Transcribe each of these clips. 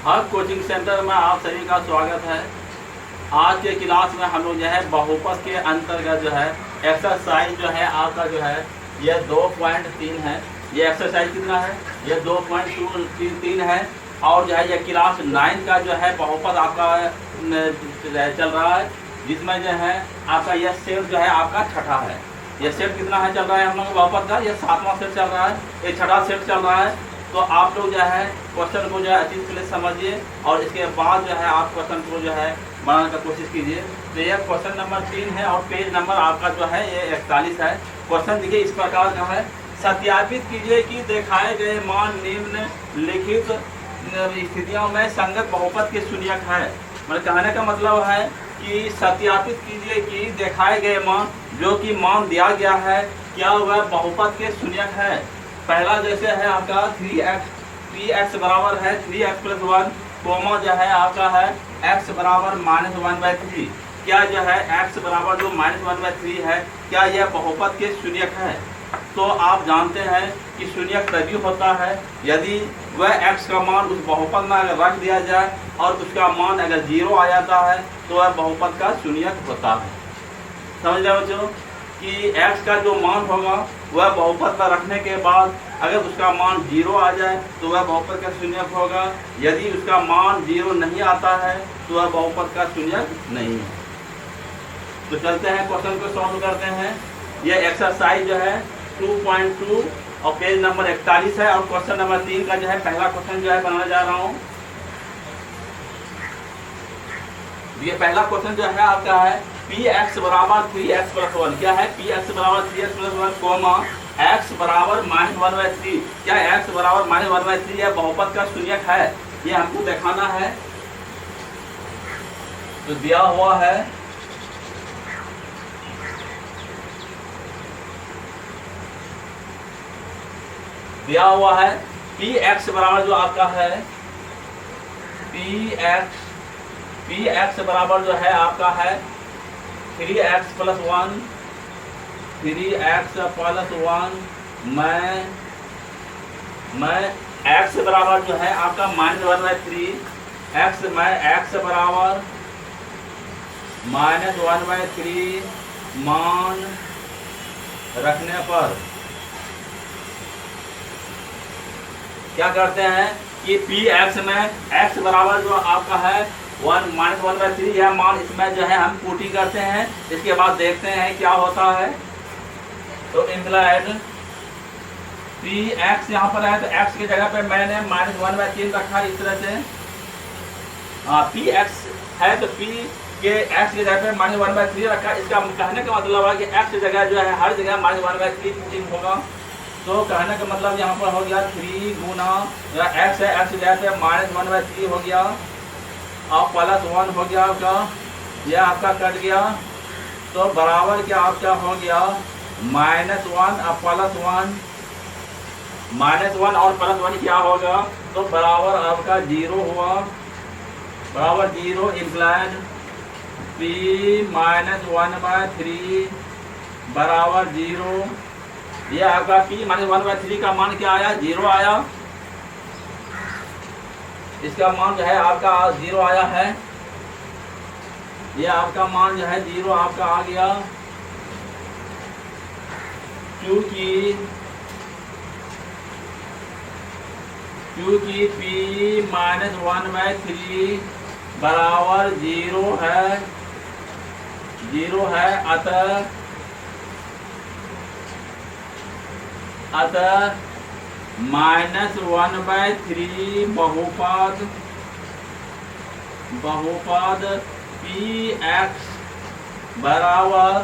हर coaching centre में आप सभी का स्वागत है। आज के क्लास में हम लोग जो है बहुपद के अंतर्गत जो है एक्सरसाइज जो है आपका जो है ये 2.3 है। ये एक्सरसाइज कितना है? ये 2.3 है। और जो है ये क्लास 9 का जो है बहुपद आपका चल रहा है, जिसमें जो है आपका यह सेट जो है आपका छठा है। ये सेट कितना है चल रहा है हम लोग बहुपद का? ये 7वां सेट चल रहा है, ये छठा सेट चल रहा है। तो आप लोग जो है क्वेश्चन को जो है अच्छी तरह समझिए और इसके बाद जो है आप क्वेश्चन को जो है बनाने का कोशिश कीजिए। तो ये क्वेश्चन नंबर 3 है और पेज नंबर आपका जो है ये 41 है। क्वेश्चन देखिए इस प्रकार का है, सत्यापित कीजिए कि दिखाए गए मान निम्न लिखित स्थितियों में संगत बहुपद के शून्यक है। मतलब कहने का मतलब है कि सत्यापित कीजिए कि दिखाए गए मान जो कि मान दिया गया है क्या वह बहुपद के शून्यक है। पहला जैसे है आपका 3x बराबर है 3x + 1 कोमा जो है आपका है x बराबर -1/3। क्या जो है x बराबर जो -1/3 है क्या यह बहुपद के शून्यक है? तो आप जानते हैं कि शून्यक तभी होता है यदि वह x का मान उस बहुपद में अगर रख दिया जाए और उसका मान अगर 0 आ जाता है तो वह बहुपद का शून्यक होता है। समझ रहे बच्चों कि x का जो मान होगा वह बहुपद पर रखने के बाद अगर उसका मान 0 आ जाए तो वह बहुपद का शून्यक होगा। यदि उसका मान 0 नहीं आता है तो वह बहुपद का शून्यक नहीं है। तो चलते हैं क्वेश्चन को सॉल्व करते हैं। यह एक्सरसाइज जो है 2.2 और पेज नंबर 41 है और क्वेश्चन नंबर 3 का जो है पहला क्वेश्चन जो है बनाने जा रहा हूँ। ये पहला क्वेश्चन जो है आपका है px बराबर 3x + 1। क्या है? px बराबर 3x + 1 कोमा x बराबर -1/3। क्या x बराबर -1/3 यह बहुपद का शून्यक है? ये हमको दिखाना है। तो दिया हुआ है px बराबर जो आपका है px बराबर जो है आपका है 3x + 1 मैं x बराबर जो है आपका -1/3 x बराबर -1/3 मान रखने पर क्या करते हैं कि px में x बराबर जो आपका है -1/3 यह मान इसमें जो है हम पुटिंग करते हैं। इसके बाद देखते हैं क्या होता है। तो इम्प्लाइड px यहाँ पर है तो x की जगह पे मैंने -1/3 रखा इस तरह से। px है तो p के x की जगह पे -1/3 रखा। इसका कहने का मतलब है कि x की जगह जो है हर जगह -1/3 पुटिंग होगा। तो कहने का मतलब यहाँ पर हो गया 3 गुना x है, x की जगह पे -1/3 हो गया और +1 हो गया आपका, यह आपका कट गया। तो बराबर क्या आपका हो गया -1 और +1 और +1 क्या होगा? तो बराबर आपका 0 हुआ, बराबर 0 इम्प्लाइड p -1/3 बराबर 0। यह आपका p -1/3 का मान क्या आया? 0 आया। इसका मान जो है आपका 0 आया है। यह आपका मान जो है 0 आपका आ गया क्योंकि p -1/3 बराबर 0 है। अतः -1/3 बहुपद px बराबर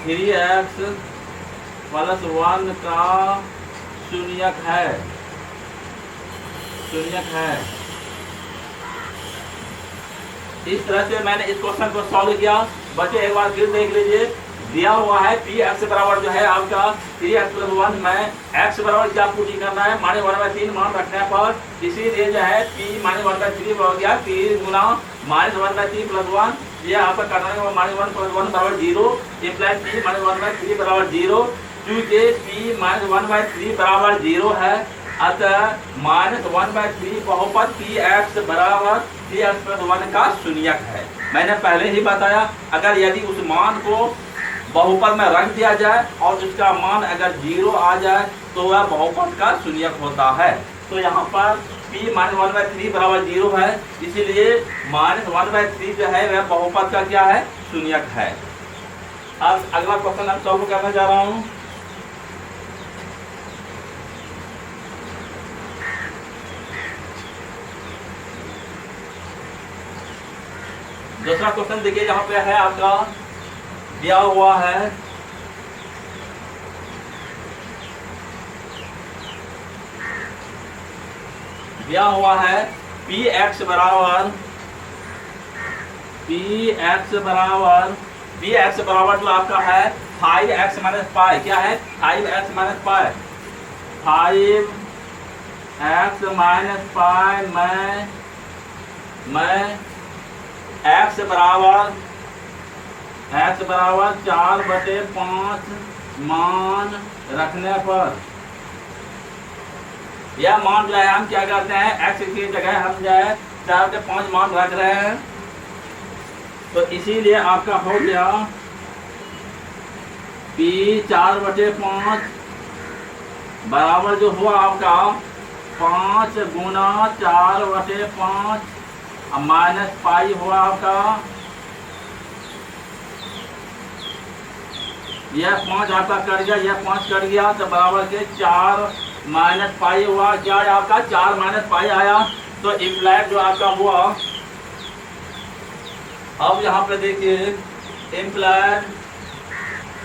3x + 1 का शून्यक है। इस तरह से मैंने इस क्वेश्चन को सॉल्व किया। बच्चे एक बार फिर देख लीजिए। दिया हुआ है px बराबर जो है आपका 3x + 1 में x बराबर क्या पुटिंग करना है? -1/3 मान रखने पर इसीलिए जो है p -1/3 हो गया 3 गुना -1/3 + 1। यह आपका करना है -1 + 1 बराबर 0 इम्प्लाइड p -1/3 बराबर 0। क्योंकि p -1/3 बराबर 0 है अतः -1/3 बहुपद पी एक्स बराबर पी एक्स प्लस 1 का शून्यक है। मैंने पहले ही बताया, अगर यदि उस मान को बहुपद में रख दिया जाए और उसका मान अगर 0 आ जाए तो वह बहुपद का शून्यक होता है। तो यहाँ पर p -1/3 बराबर 0 है, इसीलिए -1/3 जो है वह बहुपद का क्या है, शून्यक है। अब अगला क्वेश्चन अब सॉल्व करने जा रहा हूँ। दूसरा क्वेश्चन देखिए, यहाँ पे है आपका दिया हुआ है पी एक्स बराबर जो आपका है 5x माइनस पाई, क्या है 5x minus pi, 5x minus pi मैं x बराबर 4/5 मान रखने पर, यह मान जो है हम क्या करते हैं, x की जगह हम जो है 4/5 मान रख रहे हैं। तो इसीलिए आपका हो गया p 4/5 बराबर जो हुआ आपका 5 गुना 4/5 माइनस पाई हुआ आपका, यह 5 आपका कट गया, यह 5 कट गया, तो बराबर के 4 माइनस पाई हुआ, क्या है आपका 4 माइनस पाई आया। तो इम्प्लाइड जो आपका हुआ, अब यहाँ पे देखिए इम्प्लाइड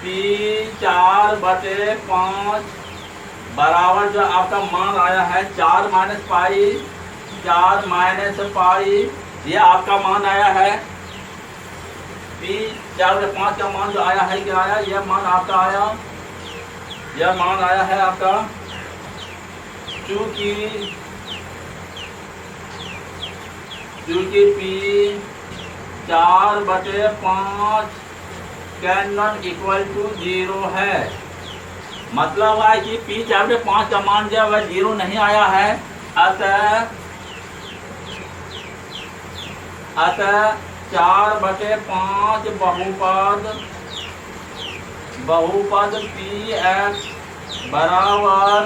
p 4/5 बराबर जो आपका मान आया है 4 माइनस पाई, ये आपका मान आया है p 4/5 का मान जो आया है, क्या आया, यह मान आपका आया, यह मान आया है आपका, चूंकि p 4/5 can not equal to 0 है। मतलब है कि p 4/5 का मान जो है 0 नहीं आया है। अतः 4/5 बहुपद px बराबर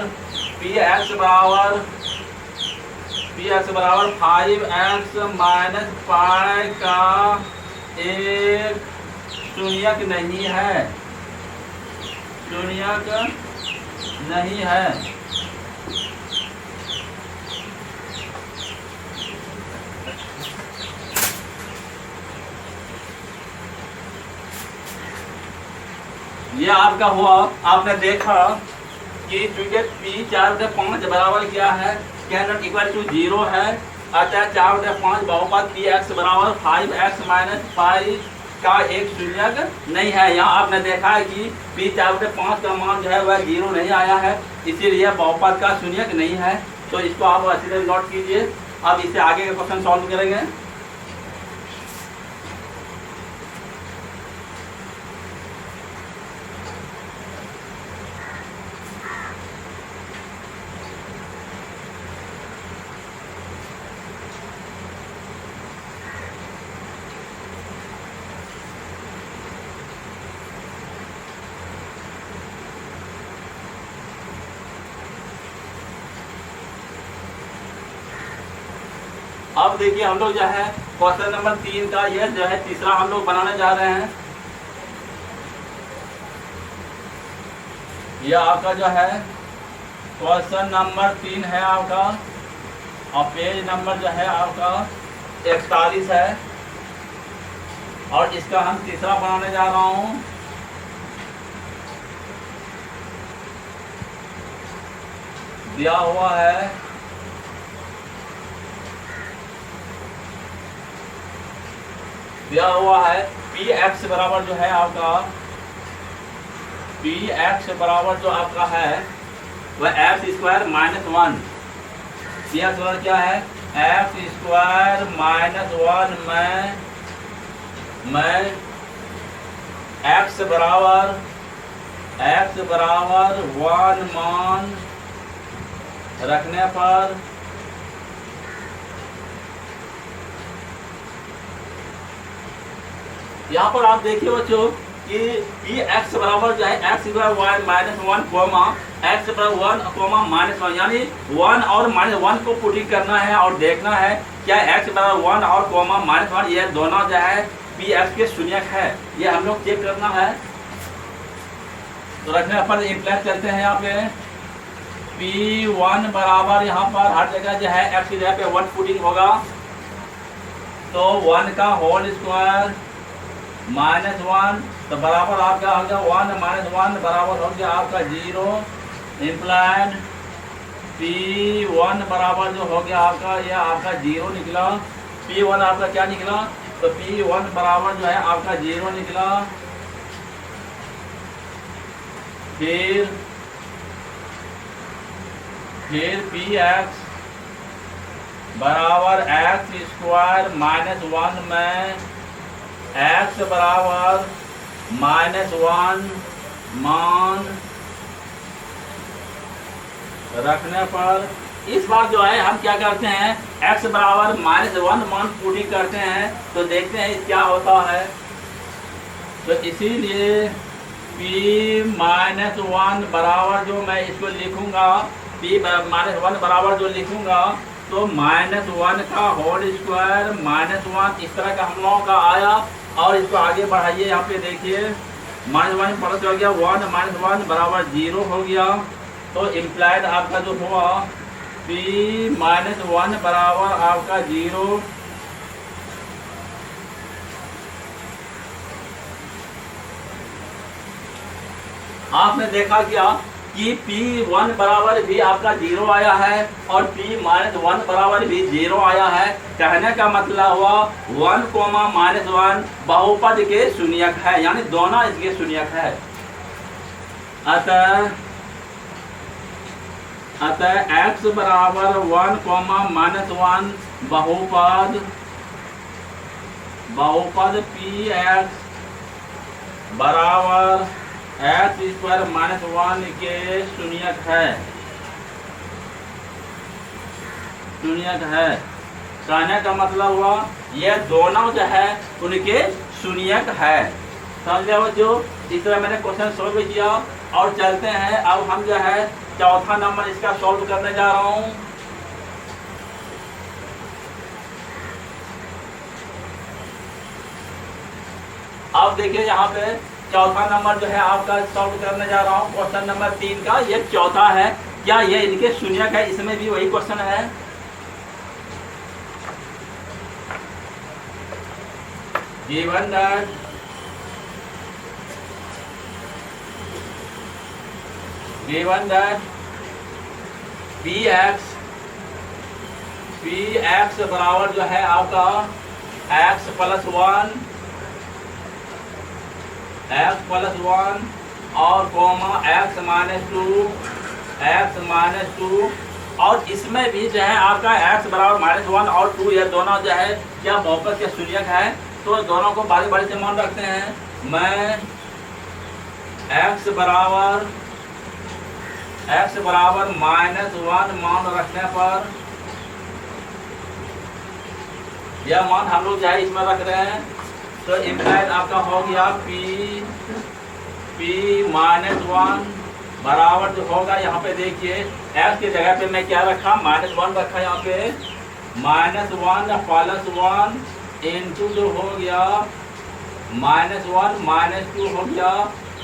5x माइनस पाई का एक शून्यक नहीं है, ये आपका हुआ। आपने देखा कि चूंकि p 4/5 बराबर क्या है, कैन नॉट इक्वल टू 0 है। अतः 4/5 बहुपद px बराबर 5x माइनस पाई का एक शून्यक नहीं है। यहाँ आपने देखा है कि p 4/5 का मान जो है वह 0 नहीं आया है, इसीलिए बहुपद का शून्यक नहीं है। तो इसको आप अच्छी तरह नोट कीजिए। अब इससे आगे के क्वेश्चन सॉल्व करेंगे। अब देखिए हम लोग जो है क्वेश्चन नंबर 3 का यह जो है तीसरा हम लोग बनाने जा रहे हैं। यह आपका जो है क्वेश्चन नंबर 3 है आपका, और पेज नंबर जो है आपका 41 है, और इसका हम तीसरा बनाने जा रहा हूँ। दिया हुआ है px बराबर जो है आपका, px बराबर जो आपका है वह x² -1, px बराबर क्या है x² -1 मैं x बराबर 1 मान रखने पर यहाँ पर आप देखिए बच्चों कि पी एक्स बराबर जो है एक्स बराबर y minus one comma x बराबर वन कोमा माइनस वन, यानी वन और माइनस वन को पुटिंग करना है और देखना है क्या एक्स बराबर वन और कोमा माइनस वन ये दोनों जो है पी एक्स के शून्यक है, ये हम लोग चेक करना है। तो रखने पर इम्प्लाई करते हैं यहाँ पे पी वन बराबर यहाँ पर हर जगह जो है एक्स की जगह पे वन पुटिंग होगा, तो वन का होल स्क्वायर माइनस वन, तो बराबर आपका हो गया वन माइनस वन बराबर हो गया आपका जीरो, इम्प्लाइड पी वन बराबर जो हो गया आपका यह आपका जीरो निकला। पी वन आपका क्या निकला, तो पी वन बराबर जो है आपका जीरो निकला। फिर पी एक्स बराबर एक्स स्क्वायर माइनस वन में एक्स बराबर माइनस वन मान रखने पर इस बार जो है हम क्या करते हैं x बराबर माइनस वन मान पुटिंग करते हैं, तो देखते हैं क्या होता है। तो इसीलिए p माइनस वन बराबर जो मैं इसको लिखूंगा p माइनस वन बराबर जो लिखूंगा तो माइनस वन का होल स्क्वायर माइनस वन इस तरह का हम लोगों का आया। और इसको आगे बढ़ाइए, यहाँ पे देखिए माइनस वन प्लस हो गया वन माइनस वन बराबर जीरो हो गया। तो इम्प्लाइड आपका जो हुआ पी माइनस वन बराबर आपका जीरो। आपने देखा क्या कि P1 बराबर भी आपका जीरो आया है और P माइनस वन बराबर भी जीरो आया है। कहने का मतलब हुआ वन कोमा माइनस वन बहुपद के शून्यक है, यानी दोनों इसके शून्यक है। अतः x बराबर वन कोमा माइनस वन बहुपद Px बराबर एक्स स्क्वायर माइनस वन के शून्यक है। कहने का मतलब हुआ ये दोनों जो है उनके शून्यक है। समझे बच्चों, इस तरह मैंने क्वेश्चन सोल्व किया और चलते हैं। अब हम जो है चौथा नंबर इसका सॉल्व करने जा रहा हूँ। अब देखिए यहाँ पे चौथा नंबर जो है आपका सॉल्व करने जा रहा हूँ क्वेश्चन नंबर 3 का। ये चौथा है, क्या ये इनके शून्यक है? इसमें भी वही क्वेश्चन है। गिवन दैट Px बराबर जो है आपका x प्लस वन और कोमा x माइनस टू और इसमें भी जो है आपका x बराबर माइनस वन और टू, ये दोनों जो है क्या बहुपद के शून्यक है। तो दोनों को बारी बारी से मान रखते हैं। मैं x बराबर माइनस वन मान रखने पर यह मान हम लोग जो है इसमें रख रहे हैं। तो इम्प्लाइड आपका हो गया p माइनस वन बराबर जो होगा यहाँ पे देखिए x की जगह पे मैं क्या रखा माइनस वन रखा। यहाँ पे minus one plus one into जो हो गया माइनस वन माइनस टू हो गया।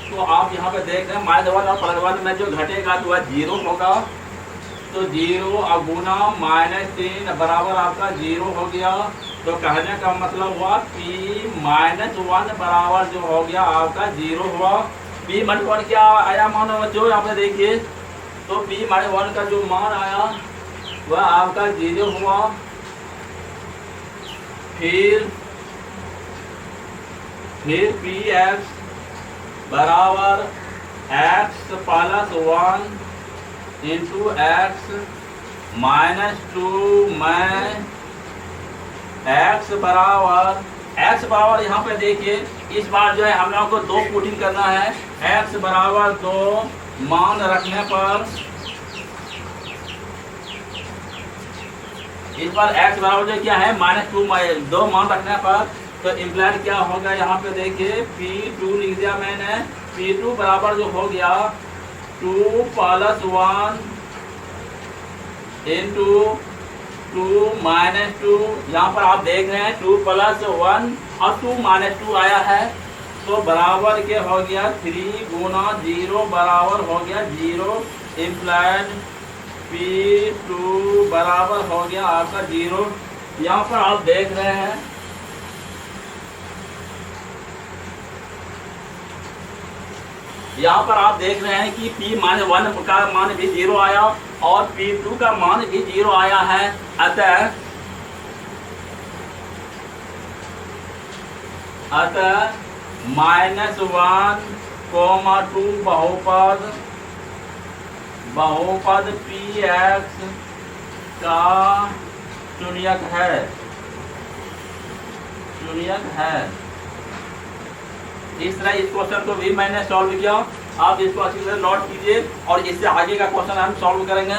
तो आप यहाँ पे देख रहे हैं माइनस वन और प्लस वन में जो घटेगा तो वह जीरो होगा। तो जीरो अगुना माइनस तीन बराबर आपका जीरो हो गया। तो कहने का मतलब हुआ p माइनस वन बराबर जो हो गया आपका जीरो हुआ। p माइनस वन क्या आया मान बच्चों यहाँ पे देखिए। तो p माइनस वन का जो मान आया वह आपका जीरो हुआ। फिर Px बराबर x plus one into x minus two में x बराबर यहाँ पे देखिए इस बार जो है हम लोगों को दो पुटिंग करना है। x बराबर दो मान रखने पर इस पर x बराबर जो क्या है -2, दो मान रखने पर तो इम्प्लाइड क्या होगा यहाँ पे देखिए P2 लिख दिया मैंने। P2 बराबर जो हो गया 2 + 1 इंटू 2 - 2। यहाँ पर आप देख रहे हैं 2 + 1 और 2 - 2 आया है तो बराबर के हो गया 3 गुना 0 बराबर हो गया 0। इम्प्लाइड P2 बराबर हो गया आपका 0। यहाँ पर आप देख रहे हैं कि P-1 का मान भी 0 आया और P2 का मान भी 0 आया है। अतः -1, -2 बहुपद Px का शून्यक है। इस तरह इस क्वेश्चन को भी मैंने सॉल्व किया। आप इसको अच्छी तरह नोट कीजिए और इससे आगे का क्वेश्चन हम सॉल्व करेंगे।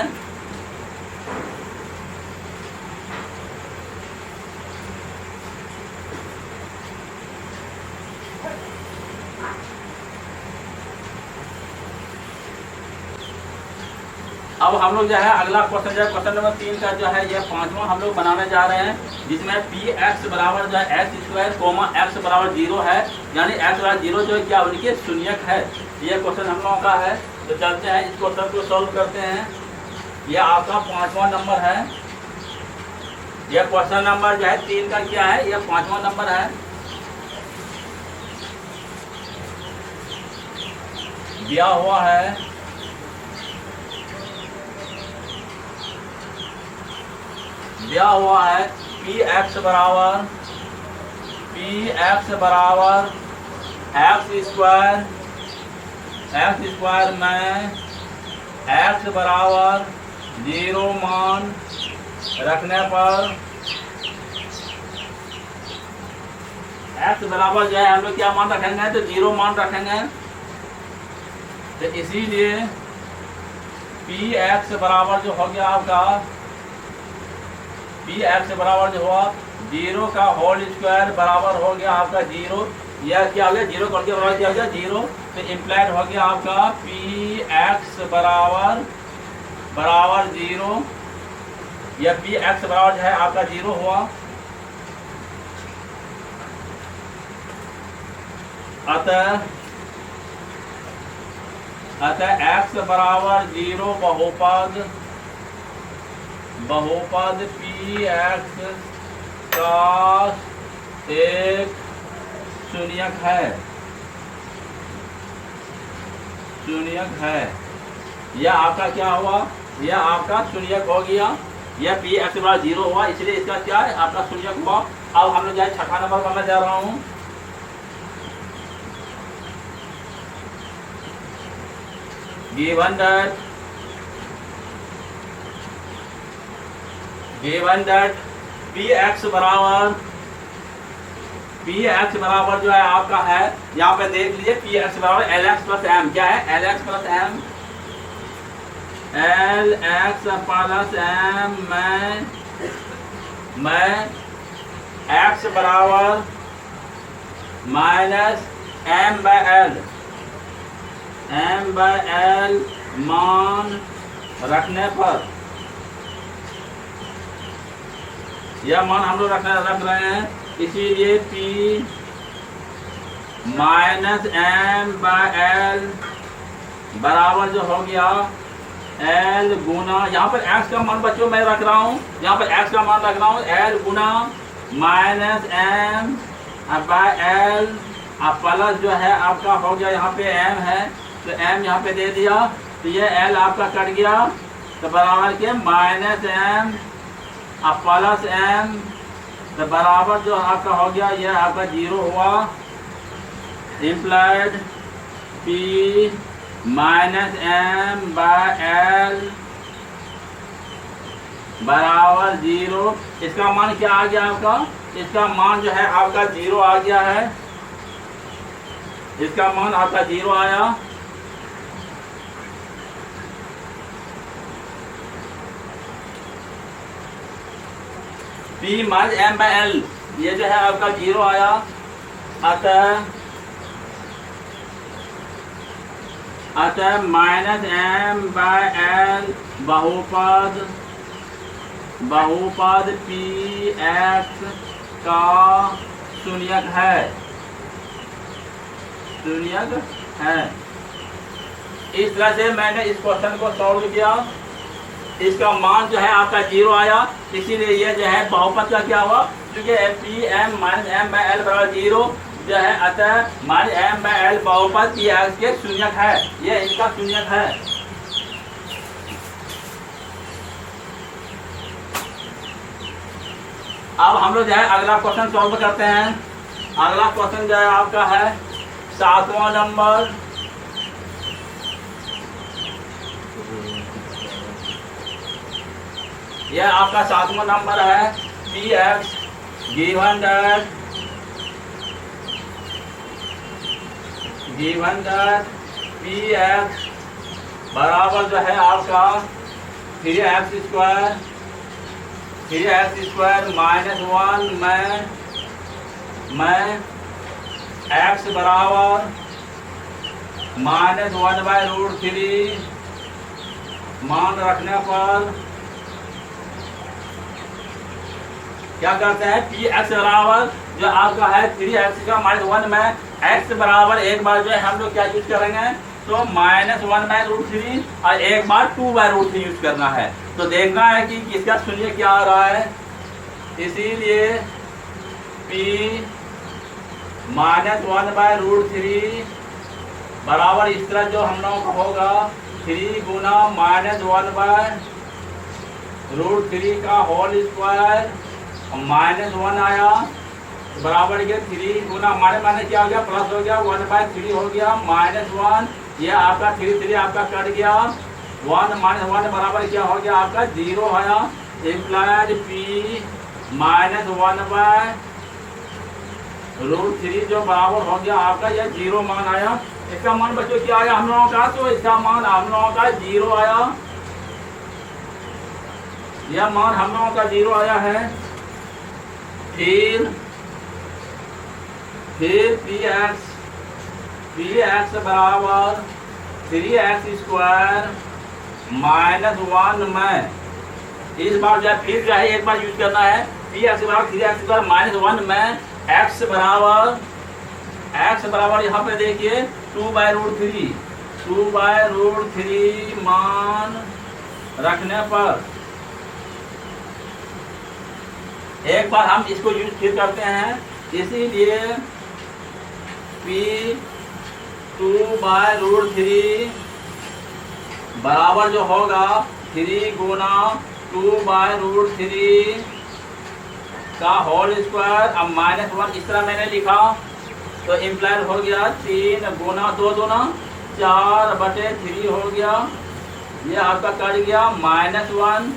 अब हम लोग जो है अगला क्वेश्चन जो है क्वेश्चन नंबर 3 का जो है ये 5वां हम लोग बनाने जा रहे हैं, जिसमें Px बराबर जो है x², x बराबर 0 है, यानी x बराबर 0 जो है क्या उनके शून्यक है। ये क्वेश्चन हम लोगों का है। तो चलते हैं इस क्वेश्चन को सॉल्व करते हैं। ये आपका 5वां नंबर है। ये क्वेश्चन नंबर जो है 3 का क्या है, ये 5वां नंबर है। दिया हुआ है Px बराबर x² में x बराबर 0 मान रखने पर x बराबर जो है हम लोग क्या मान रखेंगे, तो 0 मान रखेंगे। तो इसीलिए Px बराबर जो हो गया आपका Px बराबर जो हुआ 0 का होल स्क्वायर बराबर हो गया आपका 0। यह क्या हो गया 0 करके बराबर क्या हो गया 0। तो इम्प्लाइड हो गया आपका Px बराबर 0। यह Px बराबर जो है आपका 0 हुआ। अतः x बराबर 0 बहुपद Px का एक शून्यक है। यह आपका क्या हुआ, यह आपका शून्यक हो गया। यह Px बराबर 0 हुआ, इसलिए इसका क्या है आपका शून्यक हुआ। अब हम लोग जो है 6वां नंबर करना जा रहा हूँ। given that Px बराबर जो है आपका है, यहाँ पे देख लीजिए Px बराबर Lx प्लस m। क्या है Lx plus m? Lx plus m में x बराबर माइनस m/l मान रखने पर, यह मान हम लोग रख रहे हैं, इसीलिए P माइनस m/l बराबर जो हो गया L गुना, यहाँ पर x का मान बच्चों मैं रख रहा हूँ, यहाँ पर x का मान रख रहा हूँ L गुना माइनस m/l प्लस जो है आपका हो गया यहाँ पे m है, तो m यहाँ पे दे दिया, तो ये L आपका कट गया, तो बराबर के माइनस m प्लस m, तो बराबर जो आपका हो गया ये आपका 0 हुआ। इम्प्लाइड P माइनस m/l बराबर 0। इसका मान क्या आ गया आपका, इसका मान जो है आपका 0 आ गया है। इसका मान आपका 0 आया। P minus M by L, ये जो है आपका 0 आया। अतः माइनस एम बाई एल बहुपद पी एक्स का शून्यक है। इस तरह से मैंने इस क्वेश्चन को सॉल्व किया। इसका मान जो है आपका 0 आया, इसीलिए ये जो है बहुपद का क्या हुआ, क्योंकि P M minus M by L बराबर 0 जो है, अतः माइनस एम बाई एल बहुपद पी एक्स के शून्यक है, ये इनका शून्यक है। अब हम लोग जो है अगला क्वेश्चन सॉल्व करते हैं। अगला क्वेश्चन जो है आपका है 7वां नंबर। यह आपका 7वां नंबर है। P x given that P x बराबर जो है आपका 3x स्क्वायर माइनस 1 में x बराबर -1/√3 मान रखने पर क्या करते हैं, पी एक्स बराबर जो आपका है 3x का -1 में x बराबर एक बार जो है हम लोग क्या यूज करेंगे, तो -1/√3 और एक बार 2/√3 यूज करना है। तो देखना है कि किसका शून्य क्या आ रहा है। इसीलिए p -1/√3 बराबर इस तरह जो हम लोगों का होगा 3 गुना -1/√3 का होल स्क्वायर -1 आया बराबर के 3 गुना माने क्या हो गया, प्लस हो गया 1/3 हो गया -1, ये आपका 3 आपका कट गया 1 -1 बराबर क्या हो गया आपका 0 आया। इम्प्लाइड p -1/√3 जो बराबर हो गया आपका यह 0 मान आया। इसका मान बच्चों क्या आया हम लोगों का, तो इसका मान हम लोगों का 0 आया। यह मान हम लोगों का 0 आया है। फिर पी एक्स बराबर 3x स्क्वायर -1 में इस बार जो है फिर जो है एक बार यूज करना है। पी एक्स बराबर 3x स्क्वायर -1 में x बराबर यहाँ पे देखिए 2/√3 मान रखने पर एक बार हम इसको यूज फिर करते हैं। इसीलिए p 2/√3 बराबर जो होगा 3 गुना 2/√3 का होल स्क्वायर, अब -1 इस तरह मैंने लिखा तो इम्प्लाइड हो गया 3 गुना 2 दूना 4/3 हो गया। ये आपका कट गया -1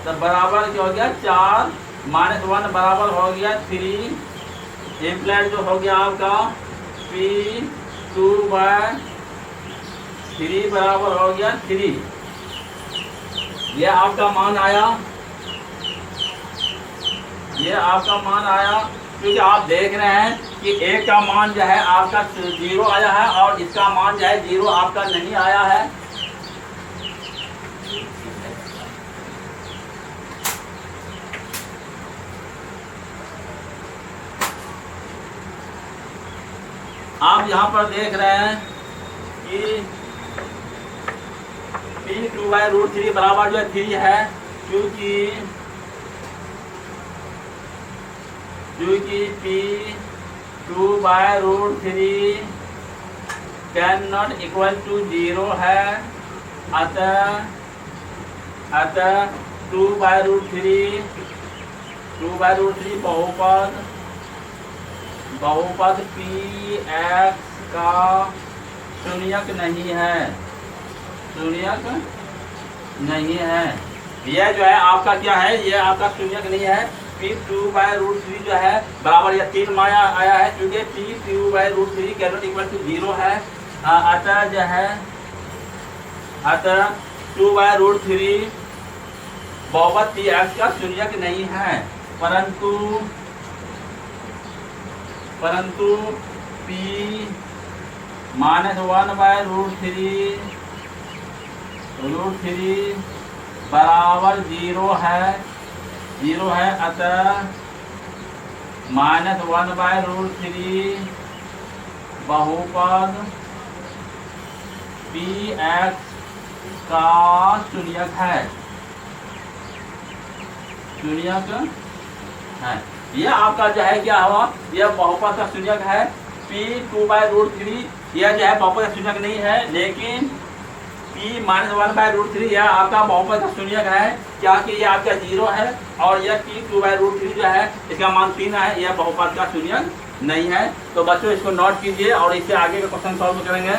तो बराबर क्या हो गया 4 -1 बराबर हो गया 3। इम्प्लाइड जो हो गया आपका p 2/3 बराबर हो गया 3। यह आपका मान आया, क्योंकि आप देख रहे हैं कि एक का मान जो है आपका 0 आया है और इसका मान जो है 0 आपका नहीं आया है। आप यहाँ पर देख रहे हैं कि p 2/√3 बराबर जो है 3 है, क्योंकि p 2/√3 can not equal to 0 है। अतः 2/√3 बहुपद p x का शून्यक नहीं है। यह जो है आपका क्या है, यह आपका शून्यक नहीं है। p 2/√3 जो है बराबर यह 3 माया आया है, क्योंकि p 2/√3 can not equal to 0 है। अतः जो है 2/√3 बहुपद p x का शून्यक नहीं है। परंतु p -1/√3 बराबर 0 है, अतः -1/√3 बहुपद px का शून्यक है। यह आपका जो है क्या हुआ, यह बहुपद का शून्यक है। p 2/√3 यह जो है बहुपद का शून्यक नहीं है, लेकिन p -1/√3 यह आपका बहुपद का शून्यक है, क्या कि यह आपका 0 है, और यह p 2/√3 जो है इसका मान 3 है, यह बहुपद का शून्यक नहीं है। तो बच्चों इसको नोट कीजिए और इससे आगे का क्वेश्चन सॉल्व करेंगे।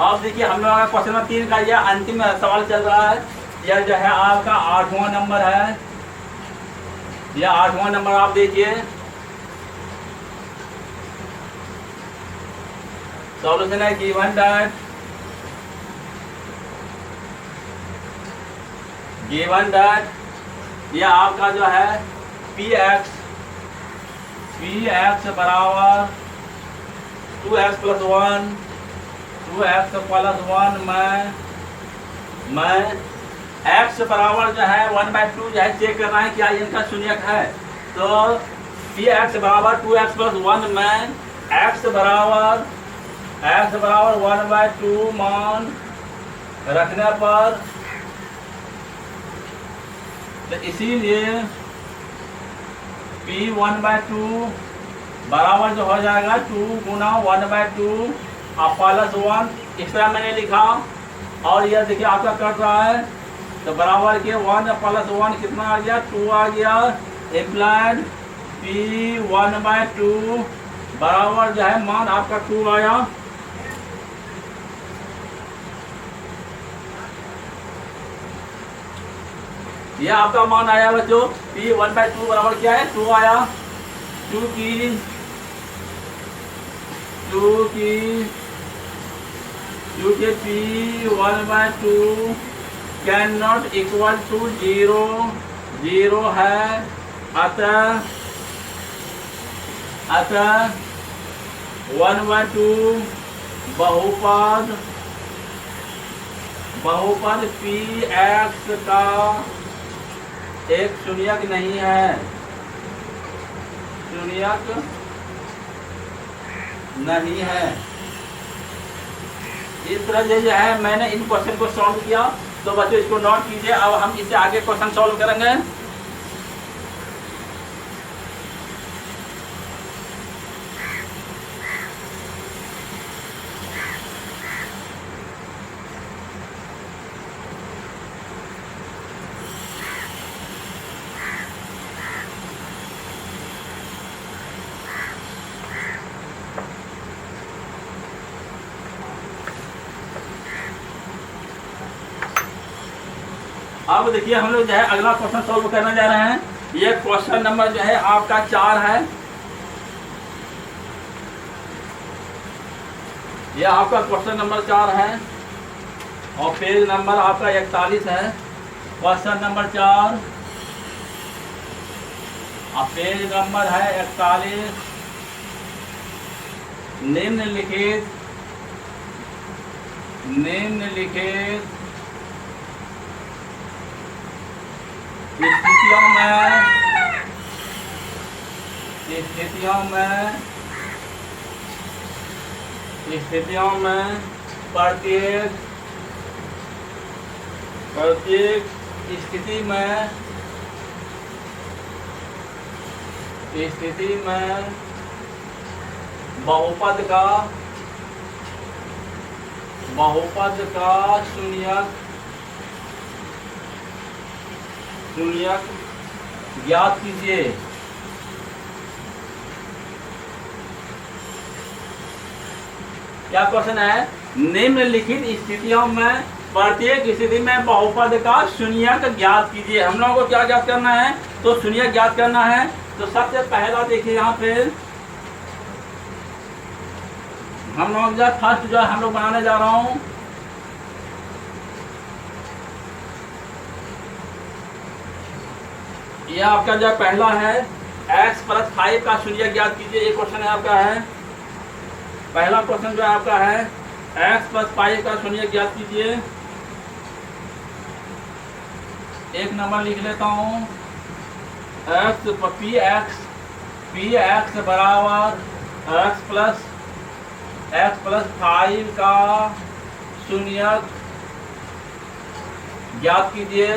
अब देखिए हम लोग का क्वेश्चन नंबर 3 का यह अंतिम सवाल चल रहा है। यह जो है आपका 8वां नंबर है। यह 8वां नंबर आप देखिए। सॉल्यूशन है गिवन दैट यह आपका जो है px बराबर 2x + 1 मैं x बराबर जो है 1/2 जो है चेक करना है क्या इनका शून्यक है। तो px बराबर 2x + 1 में x बराबर 1/2 मान रखने पर, तो इसीलिए p 1/2 बराबर जो हो जाएगा 2 गुना 1/2 +1, इस तरह मैंने लिखा। और यह देखिए आपका कट रहा है, तो बराबर के 1 + 1 कितना आ गया, 2 आ गया। इम्प्लाइड p 1/2 बराबर जो है मान आपका 2 आया। यह आपका मान आया बच्चों, p 1/2 बराबर क्या है, 2 आया। 2 की p 1/2 can not equal to 0 है, अतः 1/2 बहुपद px का एक शून्यक नहीं है, इस तरह से जो है मैंने इन क्वेश्चन को सॉल्व किया। तो बच्चों इसको नोट कीजिए। अब हम इससे आगे क्वेश्चन सॉल्व करेंगे। अब देखिए हम लोग जो है अगला क्वेश्चन सॉल्व करने जा रहे हैं। ये क्वेश्चन नंबर जो है आपका 4 है। ये आपका क्वेश्चन नंबर 4 है और पेज नंबर आपका 41 है। क्वेश्चन नंबर 4 और पेज नंबर है 41। निम्नलिखित स्थितियों में प्रत्येक स्थिति में बहुपद का शून्यक शून्यक ज्ञात कीजिए। क्या क्वेश्चन है? निम्नलिखित स्थितियों में प्रत्येक स्थिति में बहुपद का शून्यक ज्ञात कीजिए। हम लोगों को क्या ज्ञात करना है? तो शून्यक ज्ञात करना है। तो सबसे पहला देखिए यहाँ पे हम लोग जो फर्स्ट जो हम लोग बनाने जा रहा हूं, यह आपका जो पहला है x + 5 का शून्यक ज्ञात कीजिए। ये क्वेश्चन है आपका है पहला क्वेश्चन जो है आपका है x + 5 का शून्यक ज्ञात कीजिए। एक नंबर लिख लेता हूँ, px बराबर x + 5 का शून्यक ज्ञात कीजिए।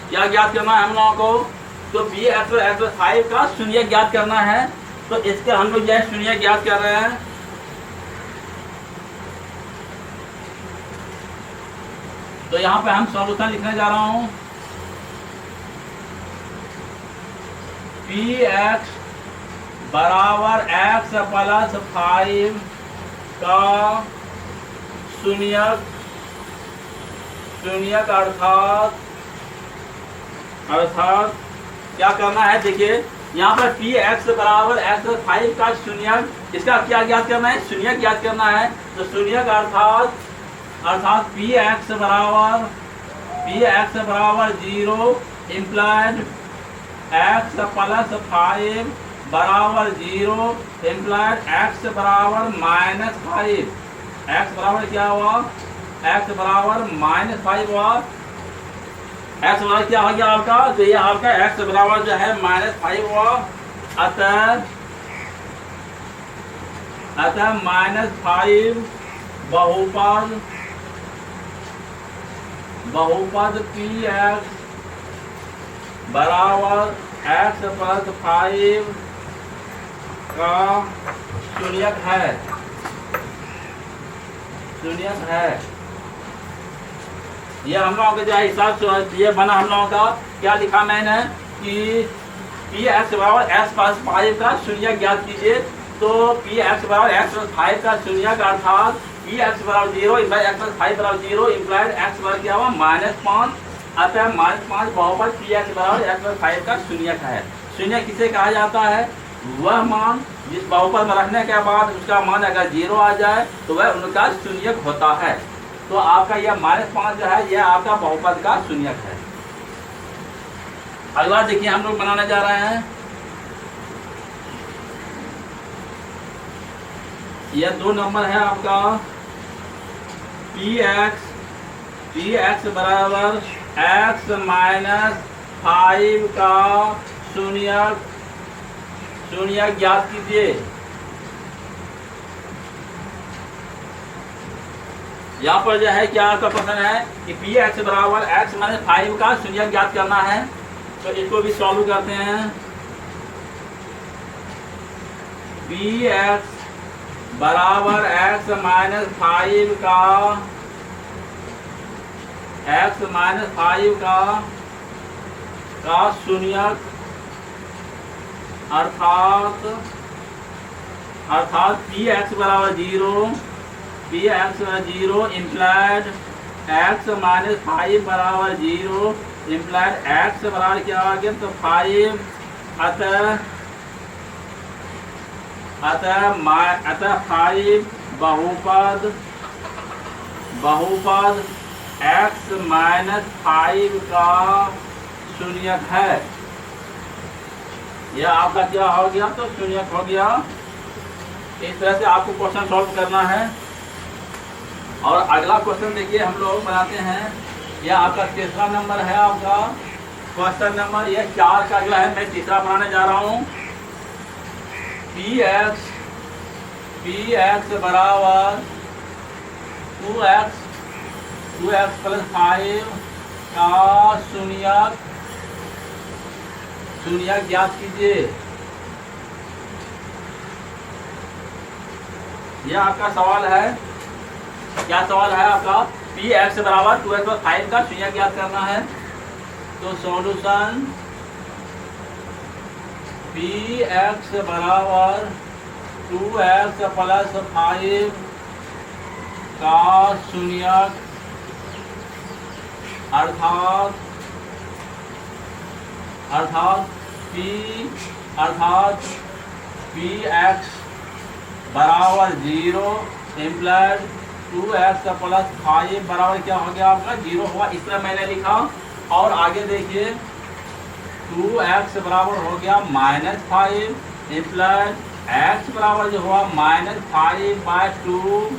क्या ज्ञात करना है हम लोगों को? तो px + 5 का शून्यक ज्ञात करना है। तो इसका हम लोग यह शून्यक ज्ञात कर रहे हैं। तो यहाँ पे हम सॉल्यूशन लिखने जा रहा हूं, px बराबर x + 5 का शून्यक अर्थात क्या करना है? देखिए यहाँ पर px बराबर x + 5 का शून्यक, इसका क्या ज्ञात करना है? शून्यक ज्ञात करना है। तो शून्यक अर्थात px बराबर 0 इम्प्लाइड x + 5 बराबर 0 इम्प्लाइड x बराबर -5। x बराबर क्या हुआ? x बराबर -5 हुआ। x बराबर क्या हो गया आपका? तो ये आपका x बराबर जो है -5 हुआ। अतः -5 बहुपद px बराबर x + 5 का शून्यक है। ये हम लोगों के जो है हिसाब से ये बना हम लोगों का। क्या लिखा मैंने कि px बराबर x + 5 का शून्यक ज्ञात कीजिए। तो px बराबर x + 5 का शून्यक अर्थात px बराबर 0 इम्प्लाइड x + 5 बराबर 0 इम्प्लाइड x बराबर क्या हुआ? -5। अतः -5 बहुपद px बराबर x + 5 का शून्यक है। शून्यक किसे कहा जाता है? वह मान जिस बहुपद में रखने के बाद उसका मान अगर 0 आ जाए तो वह उनका शून्यक होता है। तो आपका यह -5 जो है यह आपका बहुपद का शून्यक है। अगला देखिए हम लोग बनाने जा रहे हैं, यह 2 नंबर है आपका px बराबर x - 5 का शून्यक ज्ञात कीजिए। यहाँ पर जो है क्या आपका प्रश्न है कि px बराबर x - 5 का शून्यक ज्ञात करना है। तो इसको भी सॉल्व करते हैं। px बराबर x - 5 का शून्यक अर्थात px बराबर 0 इम्प्लाइड x - 5 बराबर 0 इम्प्लाइड x बराबर क्या आ गया? तो 5। अतः 5 बहुपद x - 5 का शून्यक है। यह आपका क्या हो गया? तो शून्यक हो गया। इस तरह से आपको क्वेश्चन सॉल्व करना है। और अगला क्वेश्चन देखिए हम लोग बनाते हैं, यह आपका तीसरा नंबर है आपका क्वेश्चन नंबर यह 4 का जो है मैं तीसरा बनाने जा रहा हूँ। px बराबर 2x + 5 का शून्यक ज्ञात कीजिए। ये आपका सवाल है। क्या सवाल है आपका? पी एक्स बराबर 2x + 5 का शून्य ज्ञात करना है। तो सॉल्यूशन पी एक्स बराबर 2x + 5 का शून्यक अर्थात पी एक्स बराबर 0 इम्प्लाइड 2x + 5 बराबर क्या हो गया आपका? 0 हुआ। इस तरह मैंने लिखा। और आगे देखिए 2x बराबर हो गया -5 इम्प्लाइड x बराबर जो हुआ -5/2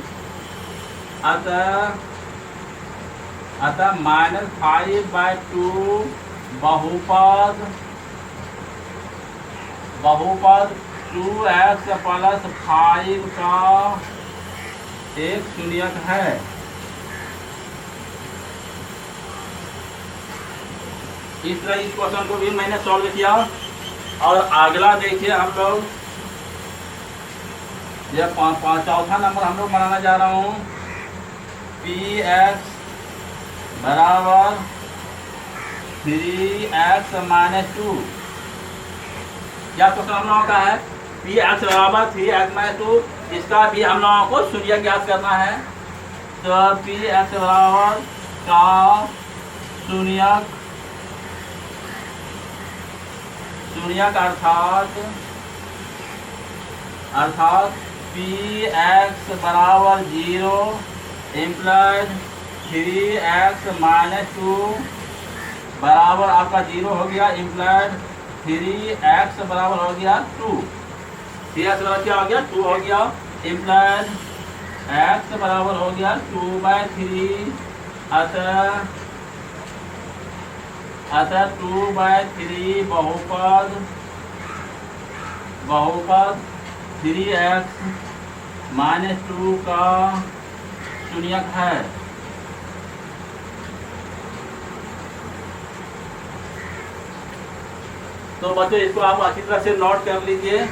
अतः -5/2 बहुपद 2x + 5 का एक शून्यक है। इस तरह इस क्वेश्चन को भी मैंने सॉल्व किया। और अगला देखिए हम लोग, यह चौथा नंबर हम लोग बनाना जा रहा हूँ। पी एक्स बराबर 3x - 2। क्या क्वेश्चन हम लोगों का है? पी एक्स बराबर 3x - 2। इसका भी हम लोगों को शून्य ज्ञात करना है। तो पी एक्स बराबर का शून्यक अर्थात पी एक्स बराबर 0 इम्प्लाइड 3x - 2 बराबर आपका 0 हो गया। इम्प्लाइड 3x बराबर हो गया 2। 3x बराबर क्या हो गया? 2 हो गया। इम्प्लाइड x बराबर हो गया 2/3 अतः 2/3 बहुपद 3x - 2 का शून्यक है। तो बच्चों इसको आप अच्छी तरह से नोट कर लीजिए।